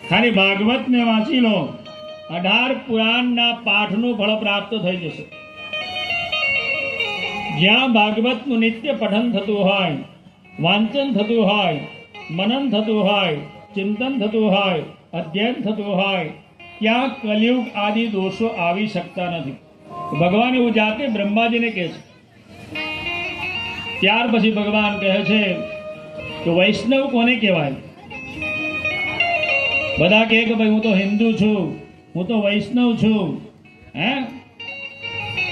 ખાલી ભાગવત ને વાંચી લો, 18 પુરાણના પાઠનું ફળ પ્રાપ્ત થઈ જશે. જ્યાં ભાગવતનું નિત્ય પઠન થતું હોય, વાંચન થતું હોય, મનન થતું હોય, ચિંતન થતું હોય, અધ્યયન થતું હોય, ત્યાં કલિયુગ આદિ દોષો આવી શકતા નથી. ભગવાન એવું જાતે બ્રહ્માજીને કહે છે. ત્યાર પછી ભગવાન કહે છે કે વૈષ્ણવ કોને કહેવાય? બધા કહે કે ભાઈ હું તો હિન્દુ છું, હું તો વૈષ્ણવ છું. હે,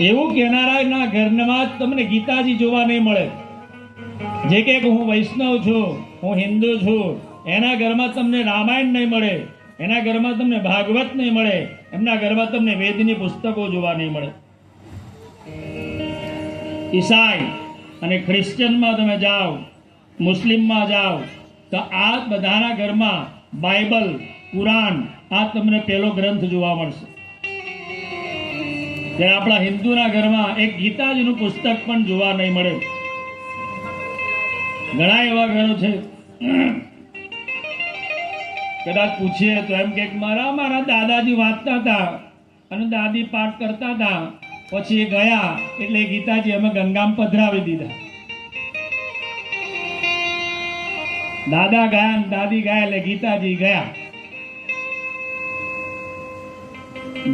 એવું કહેનારાના ઘરમાં જ તમને ગીતાજી જોવા નહીં મળે. જે કહે કે હું વૈષ્ણવ છું, હું હિન્દુ છું, એના ઘરમાં તમને રામાયણ નહીં મળે, એના ઘરમાં તમને ભાગવત નહીં મળે, એમના ઘરમાં તમને વેદની પુસ્તકો જોવા નહીં મળે. ઈસાઈ અને ક્રિશ્ચનમાં તમે જાઓ, મુસ્લિમમાં જાઓ, તો આ બધાના ઘરમાં બાઇબલ, કુરાન, આ તમને પહેલો ગ્રંથ જોવા મળશે. ત્યારે આપણા હિન્દુના ઘરમાં એક ગીતાજીનું પુસ્તક પણ જોવા નહીં મળે. ઘણા એવા ઘરો છે, કદાચ પૂછીએ તો એમ કે મારા દાદાજી વાંચતા હતા અને દાદી પાઠ કરતા હતા, પછી એ ગયા એટલે ગીતાજી અમે ગંગામાં પધરાવી દીધા. દાદા ગયા ને દાદી ગયા એટલે ગીતાજી ગયા.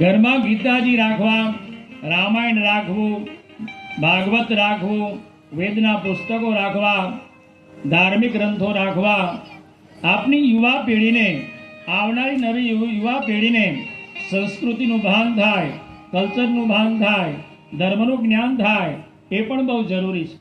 ઘરમાં ગીતાજી રાખવા, રામાયણ રાખવું, ભાગવત રાખવું, વેદના પુસ્તકો રાખવા, ધાર્મિક ગ્રંથો રાખવા, આપની યુવા પેઢીને, આવનારી નવી યુવા પેઢીને સંસ્કૃતિનું ભાન થાય, કલ્ચરનું ભાન થાય, ધર્મનું જ્ઞાન થાય, એ પણ બહુ જરૂરી છે.